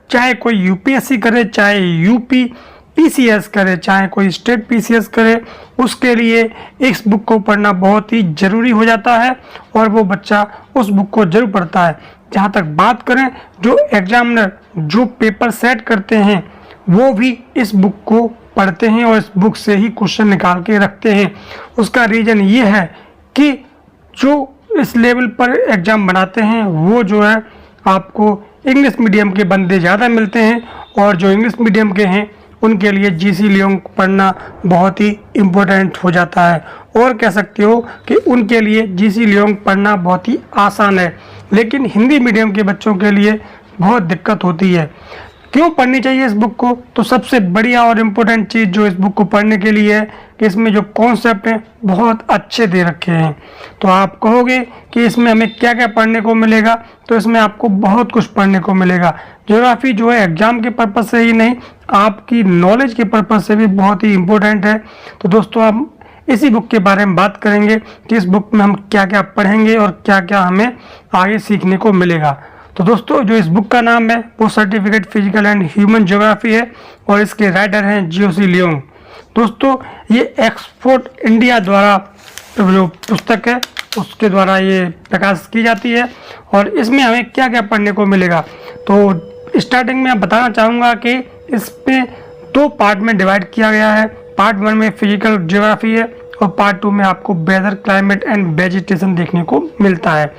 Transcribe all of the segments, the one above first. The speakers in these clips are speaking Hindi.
चाहे कोई यूपीएससी करे, चाहे यूपी पीसीएस करे, चाहे कोई स्टेट पीसीएस करे, उसके लिए इस बुक को पढ़ना बहुत ही ज़रूरी हो जाता है और वो बच्चा उस बुक को जरूर पढ़ता है। जहाँ तक बात करें, जो एग्जामिनर जो पेपर सेट करते हैं वो भी इस बुक को पढ़ते हैं और इस बुक से ही क्वेश्चन निकाल के रखते हैं। उसका रीज़न ये है कि जो इस लेवल पर एग्ज़ाम बनाते हैं वो जो है आपको इंग्लिश मीडियम के बंदे ज़्यादा मिलते हैं और जो इंग्लिश मीडियम के हैं उनके लिए जीसी लियोंग पढ़ना बहुत ही इम्पोर्टेंट हो जाता है। और कह सकते हो कि उनके लिए जीसी लियोंग पढ़ना बहुत ही आसान है, लेकिन हिंदी मीडियम के बच्चों के लिए बहुत दिक्कत होती है। क्यों पढ़नी चाहिए इस बुक को? तो सबसे बढ़िया और इम्पोर्टेंट चीज़ जो इस बुक को पढ़ने के लिए है कि इसमें जो कॉन्सेप्ट हैं बहुत अच्छे दे रखे हैं। तो आप कहोगे कि इसमें हमें क्या क्या पढ़ने को मिलेगा, तो इसमें आपको बहुत कुछ पढ़ने को मिलेगा। ज्योग्राफी जो है एग्जाम के पर्पज़ से ही नहीं, आपकी नॉलेज के पर्पज़ से भी बहुत ही इम्पोर्टेंट है। तो दोस्तों, हम इसी बुक के बारे में बात करेंगे कि इस बुक में हम क्या क्या पढ़ेंगे और क्या क्या हमें आगे सीखने को मिलेगा। तो दोस्तों, जो इस बुक का नाम है वो certificate physical and human geography है और इसके राइटर हैं जीसी लियोंग। दोस्तों, ये ऑक्सफोर्ड इंडिया द्वारा जो पुस्तक है उसके द्वारा ये प्रकाशित की जाती है और इसमें हमें क्या क्या पढ़ने को मिलेगा। तो स्टार्टिंग में मैं बताना चाहूँगा कि इसमें 2 पार्ट में डिवाइड किया गया है। पार्ट 1 में फिजिकल ज्योग्राफी है और पार्ट 2 में आपको वेदर, क्लाइमेट एंड वेजिटेशन देखने को मिलता है।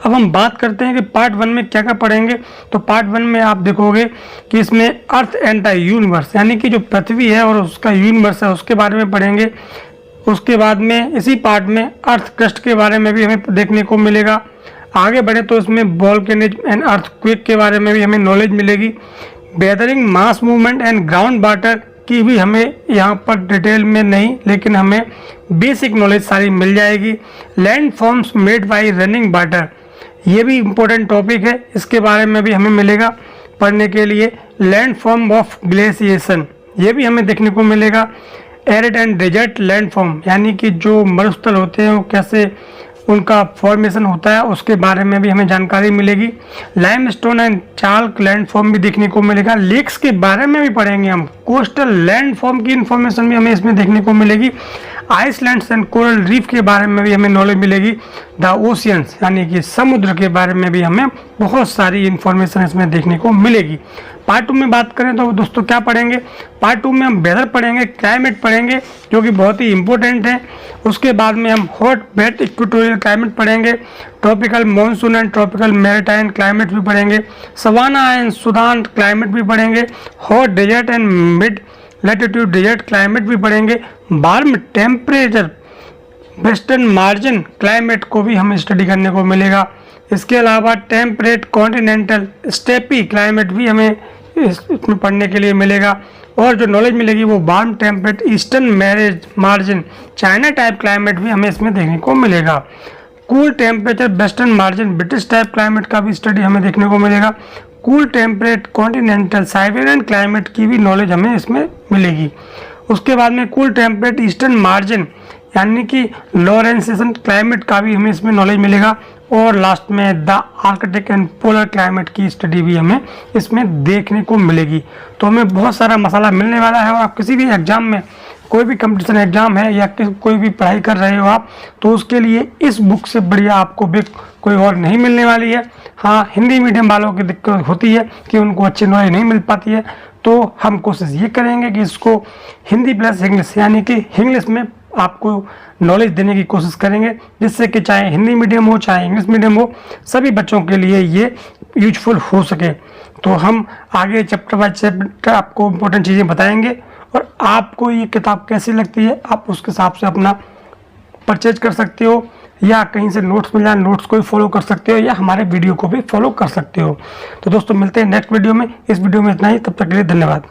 अब हम बात करते हैं कि पार्ट 1 में क्या क्या पढ़ेंगे। तो पार्ट 1 में आप देखोगे कि इसमें अर्थ एंड द यूनिवर्स, यानी कि जो पृथ्वी है और उसका यूनिवर्स है उसके बारे में पढ़ेंगे। उसके बाद में इसी पार्ट में अर्थ क्रस्ट के बारे में भी हमें देखने को मिलेगा। आगे बढ़े तो इसमें वोल्केनिज्म एंड अर्थक्वेक के बारे में भी हमें नॉलेज मिलेगी। Weathering, mass movement and ground water की भी हमें यहाँ पर डिटेल में नहीं, लेकिन हमें बेसिक नॉलेज सारी मिल जाएगी। Land forms made by running water, ये भी इम्पोर्टेंट टॉपिक है, इसके बारे में भी हमें मिलेगा पढ़ने के लिए। लैंड फॉर्म ऑफ ग्लेशिएशन, ये भी हमें देखने को मिलेगा। Arid and desert land form, यानी कि जो मरुस्थल होते हैं वो कैसे उनका फॉर्मेशन होता है उसके बारे में भी हमें जानकारी मिलेगी। Limestone and chalk land form भी देखने को मिलेगा। लेक्स के बारे में भी पढ़ेंगे हम। कोस्टल लैंड फॉर्म की इंफॉर्मेशन भी हमें इसमें देखने को मिलेगी। आइसलैंड्स एंड कोरल रीफ के बारे में भी हमें नॉलेज मिलेगी। द ओशियंस, यानी कि समुद्र के बारे में भी हमें बहुत सारी इंफॉर्मेशन इसमें देखने को मिलेगी। पार्ट 2 में बात करें तो दोस्तों क्या पढ़ेंगे? पार्ट 2 में हम वेदर पढ़ेंगे, क्लाइमेट पढ़ेंगे जो कि बहुत ही इंपॉर्टेंट है। उसके बाद में हम हॉट, वेट, इक्वेटोरियल क्लाइमेट पढ़ेंगे। Tropical monsoon and tropical maritime climate भी पढ़ेंगे। सवाना एंड सुदान क्लाइमेट भी पढ़ेंगे। Hot desert and mid latitude desert climate भी पढ़ेंगे। Warm temperature western margin climate को भी हमें स्टडी करने को मिलेगा। इसके अलावा टेम्परेट कॉन्टिनेंटल स्टेपी क्लाइमेट भी हमें इसमें पढ़ने के लिए मिलेगा। और जो नॉलेज मिलेगी वो warm temperate eastern marriage margin China type climate भी हमें इसमें देखने को मिलेगा। Cool temperature western margin British type climate का भी स्टडी हमें देखने को मिलेगा। Cool temperate continental Siberian climate की भी नॉलेज हमें इसमें मिलेगी। उसके बाद में कूल टेम्परेट ईस्टर्न मार्जिन यानी कि लॉरेंसियन क्लाइमेट का भी हमें इसमें नॉलेज मिलेगा। और लास्ट में the Arctic and polar climate की स्टडी भी हमें इसमें देखने को मिलेगी। तो हमें बहुत सारा मसाला मिलने वाला है। और आप किसी भी एग्जाम में, कोई भी कंपटीशन एग्जाम है या कोई भी पढ़ाई कर रहे हो आप, तो उसके लिए इस बुक से बढ़िया आपको भी कोई और नहीं मिलने वाली है। हाँ, हिंदी मीडियम वालों की दिक्कत होती है कि उनको अच्छी नॉलेज नहीं मिल पाती है, तो हम कोशिश ये करेंगे कि इसको हिंदी प्लस इंग्लिश यानी कि इंग्लिश में आपको नॉलेज देने की कोशिश करेंगे, जिससे कि चाहे हिंदी मीडियम हो चाहे इंग्लिश मीडियम हो, सभी बच्चों के लिए ये यूजफुल हो सके। तो हम आगे चैप्टर बाय चैप्टर आपको इम्पोर्टेंट चीज़ें बताएंगे और आपको ये किताब कैसी लगती है आप उसके हिसाब से अपना परचेज कर सकते हो, या कहीं से नोट्स मिल जाए नोट्स को भी फॉलो कर सकते हो, या हमारे वीडियो को भी फॉलो कर सकते हो। तो दोस्तों, मिलते हैं नेक्स्ट वीडियो में। इस वीडियो में इतना ही, तब तक के लिए धन्यवाद।